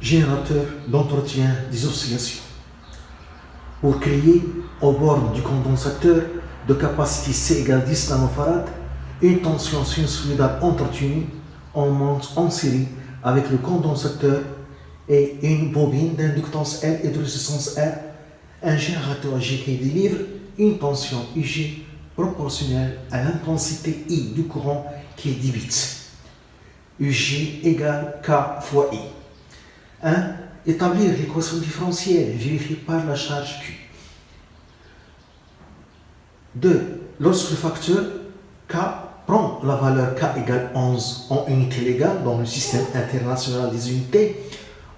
générateur d'entretien des oscillations. Pour créer, au bord du condensateur de capacité C égale 10 nanofarad, une tension sinusoïdale entretenue en monte en série avec le condensateur et une bobine d'inductance L et de résistance R, un générateur G qui délivre une tension UG proportionnelle à l'intensité I du courant qui est 10 bits. UG égale K fois I. 1. Établir l'équation différentielle vérifiée par la charge Q. 2. Lorsque le facteur K prend la valeur K égale 11 en unité légale dans le système international des unités,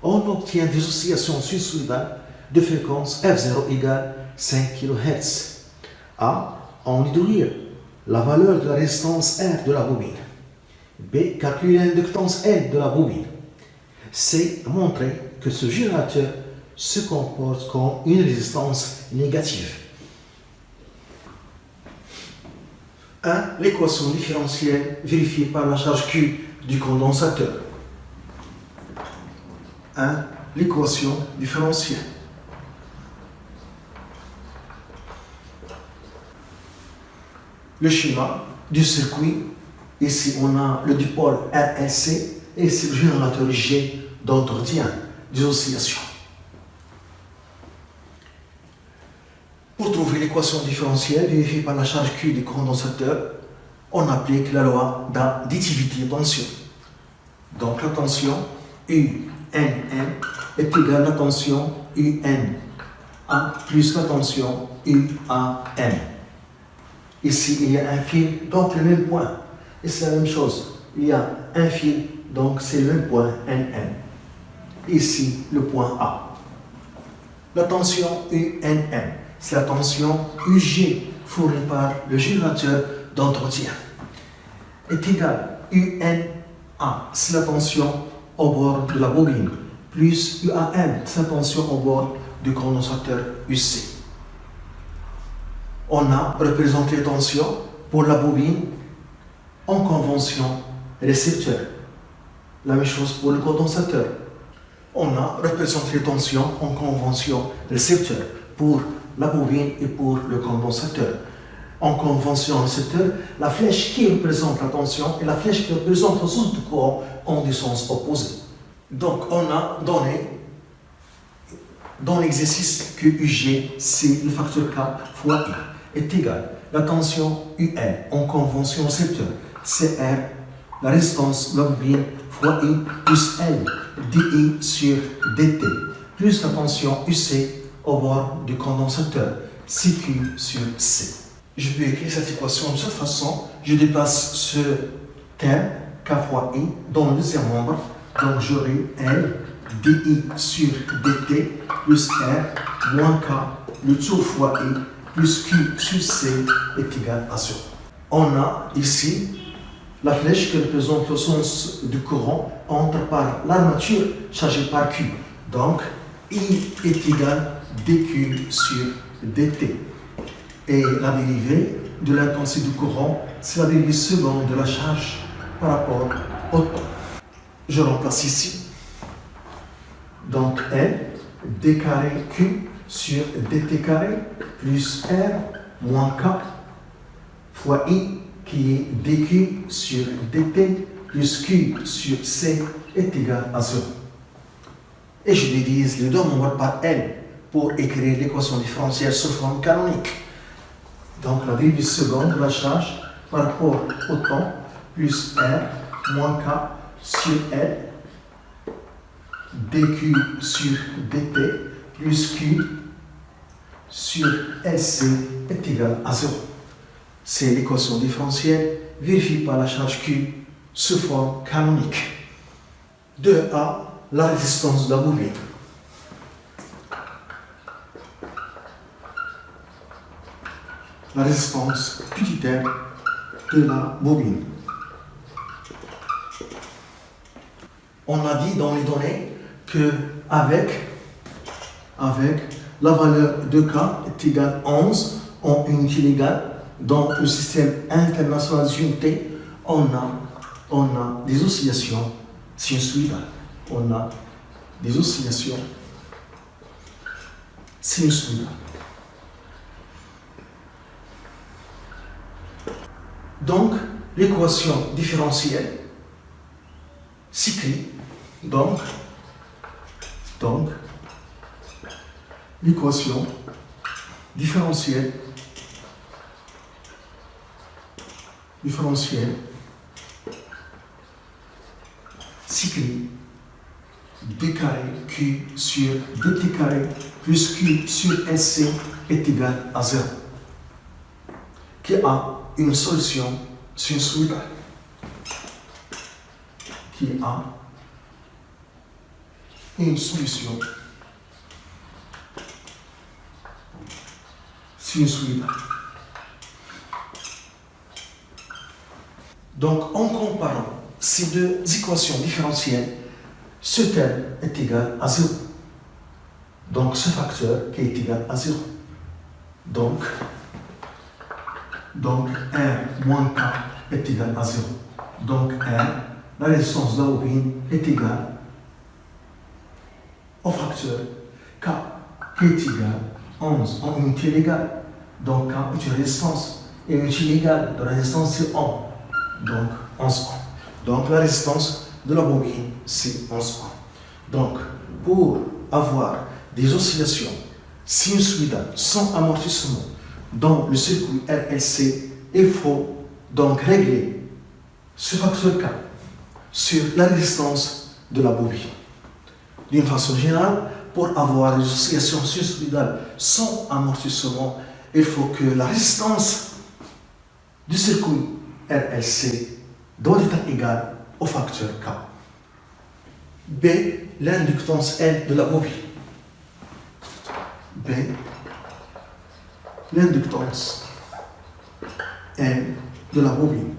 on obtient des oscillations sinusoïdales de fréquence F0 égale 5 kHz. A. En déduire la valeur de la résistance R de la bobine. B. Calculer l'inductance L de la bobine. C. Montrer que ce générateur se comporte comme une résistance négative. 1. L'équation différentielle vérifiée par la charge Q du condensateur. 1. L'équation différentielle. Le schéma du circuit, ici on a le dipôle RLC et c'est le générateur G d'entretien des oscillations. Pour trouver l'équation différentielle vérifiée par la charge Q du condensateur, on applique la loi d'additivité de tension. Donc la tension UNN est égale à la tension UNA plus la tension UAN. Ici, il y a un fil, donc le même point. Et c'est la même chose. Il y a un fil, donc c'est le même point, NN. Ici, le point A. La tension UNN, c'est la tension UG fournie par le générateur d'entretien. Est égale UNA, c'est la tension au bord de la bobine, plus UAN, c'est la tension au bord du condensateur UC. On a représenté la tension pour la bobine en convention récepteur. La même chose pour le condensateur. On a représenté la tension en convention récepteur pour la bobine et pour le condensateur. En convention récepteur, la flèche qui représente la tension et la flèche qui représente le sens du courant ont des sens opposés. Donc on a donné dans l'exercice que UG, c'est le facteur K fois I, est égal à la tension UN en convention récepteur, CR, la résistance de la bobine fois I plus L, dI sur dt, plus la tension UC au bord du condensateur, CQ sur C. Je peux écrire cette équation de cette façon. Je déplace ce terme K fois I dans le deuxième membre. Donc j'aurai L dI sur dt plus R moins K, le tout fois I plus Q sur C est égal à 0. On a ici la flèche qui représente le sens du courant entre par l'armature chargée par Q. Donc I est égal dQ sur dt. Et la dérivée de l'intensité du courant, c'est la dérivée seconde de la charge par rapport au temps. Je remplace ici. Donc L d carré Q sur dt carré plus R moins K fois I qui est dQ sur dt plus Q sur C est égal à 0. Et je divise les deux nombres par L pour écrire l'équation différentielle sous forme canonique. Donc la dérivée seconde de la charge par rapport au temps plus R moins K sur L dQ sur dt plus Q sur LC est égal à 0. C'est l'équation différentielle vérifiée par la charge Q sous forme canonique. 2A, la résistance de la bobine. La résistance petit r de la bobine. On a dit dans les données que avec la valeur de K est égale à 11 en unité légale dans le système international des unités, on a des oscillations sinusoïdales. On a des oscillations sinusoïdales. Donc, l'équation différentielle s'écrit donc l'équation différentielle s'écrit b carré q sur dt carré plus q sur sc est égal à 0, qui a une solution sinusoïdale, Donc, en comparant ces deux équations différentielles, ce terme est égal à 0. Donc, ce facteur qui est égal à 0. Donc R moins K est égal à 0. Donc, R, la résistance de la bobine, est égale au facteur K, qui est égal à 11 en unité légale. Donc, K est une résistance. Et unité légale de la résistance, c'est Ohm. Donc, 11 Ohm. Donc, la résistance de la bobine, c'est 11 Ohm. Donc, pour avoir des oscillations sinusoïdales sans amortissement dans le circuit RLC, il faut donc régler ce facteur K sur la résistance de la bobine. D'une façon générale, pour avoir des oscillations sinusoïdales sans amortissement, il faut que la résistance du circuit RLC doit être égale au facteur K. B, l'inductance L de la bobine. B, l'inductance L de la bobine.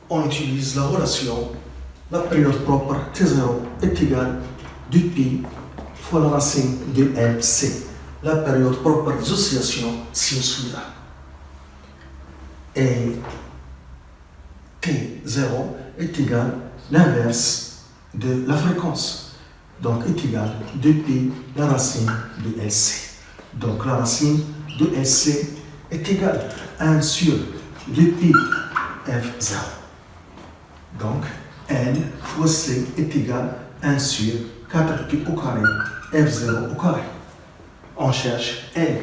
On utilise la relation, la période propre T0 est égale du pi fois la racine de LC, la période propre des oscillations sinusoïdales. Et T0 est égal à l'inverse de la fréquence, donc est égal de pi la racine de LC. Donc la racine de LC est égale à 1 sur 2 pi F0. Donc L fois C est égal à 1 sur 4 pi au carré F0 au carré. On cherche L,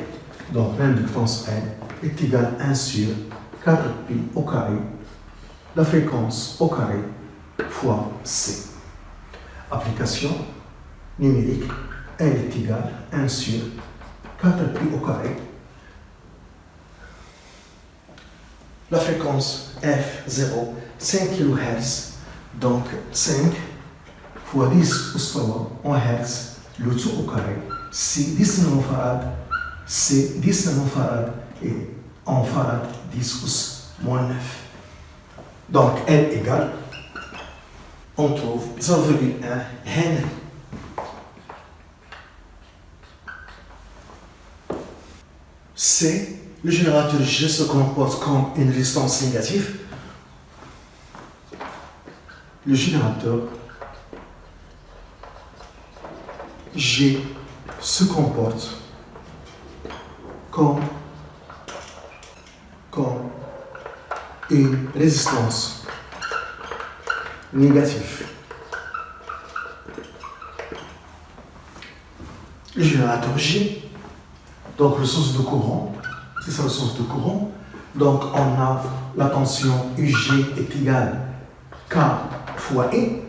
donc l'inductance L est égale à 1 sur 4 pi au carré, la fréquence au carré fois C. Application numérique, L est égal à 1 sur 4 pi au carré. La fréquence F0, 5 kHz, donc 5 fois 10 en Hz, le tout au carré, c'est 10 nanofarad, c'est 10 nanofarad et en farad 10 moins 9. Donc L égale, on trouve 0,1 Henry. C, le générateur G se comporte comme une résistance négative. Le générateur G se comporte comme une résistance négative. Le générateur G, donc le source de courant, c'est ça le source de courant. Donc on a la tension UG est égale K fois E.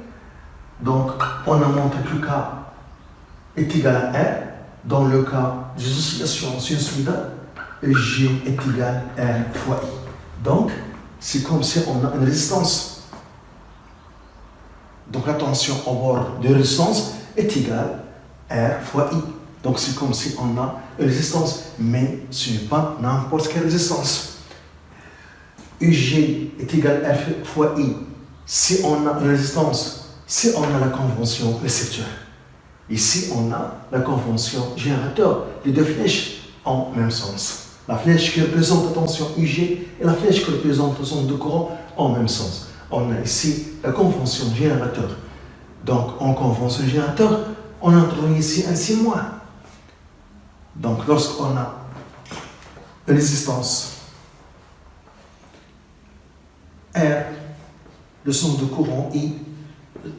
Donc on a montré que K est égal à R dans le cas des oscillations sinusoïdales et G est égal à R fois I. Donc c'est comme si on a une résistance. Donc la tension au bord de résistance est égale à R fois I. Donc c'est comme si on a une résistance, mais ce n'est pas n'importe quelle résistance. UG est égal à R fois I. Si on a une résistance, si on a la convention récepteur. Ici, on a la convention générateur. Les deux flèches en même sens. La flèche qui représente la tension UG et la flèche qui représente le sens de courant en même sens. on a ici la convention générateur. Donc, en convention générateur, on introduit ici un signe-. Donc, lorsqu'on a une résistance R, le sens de courant I,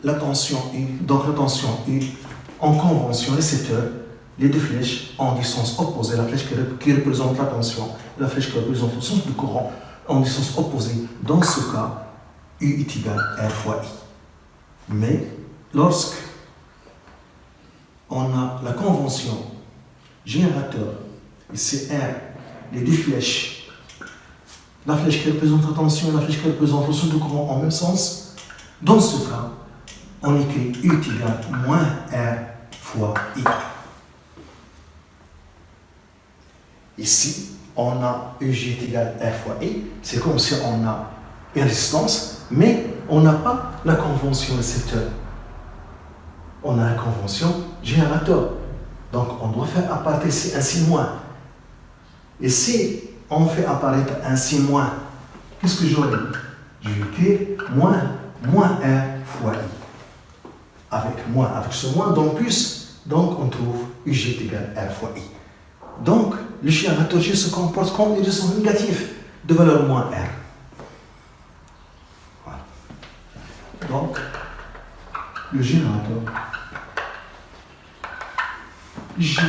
la tension U, donc la tension U, en convention récepteur, les deux flèches en des sens opposés, la flèche qui représente la tension, la flèche qui représente le sens de courant, en des sens opposés. Dans ce cas, U est égal à R fois I. Mais lorsque on a la convention générateur, ici R, les deux flèches, la flèche qui représente la tension et la flèche qui représente le sens de courant en même sens, dans ce cas, on écrit U est égal à moins R fois I. Ici, on a UG est égal à R fois I. C'est comme si on a une résistance, mais on n'a pas la convention récepteur. On a la convention générateur. Donc, on doit faire apparaître ici un signe moins. Et si on fait apparaître un signe moins, qu'est-ce que j'aurai? Je vais écrire moins R fois I. Avec ce moins, donc plus, donc on trouve UG est égal à R fois I. Donc, le générateur G se comporte comme une résistance négative de valeur moins R. Voilà. Donc, le générateur G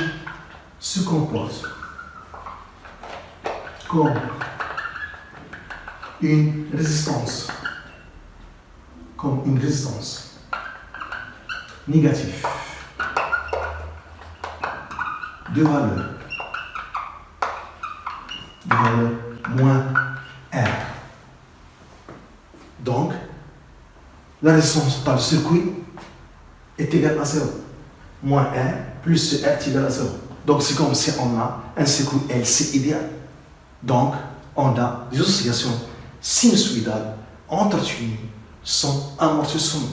se comporte comme une résistance négative de valeur moins R. Donc, la résistance totale du circuit est égale à 0. Moins R plus ce R est égal à 0. Donc, c'est comme si on a un circuit LC idéal. Donc, on a des oscillations sinusoïdales entretenues sans amortissement.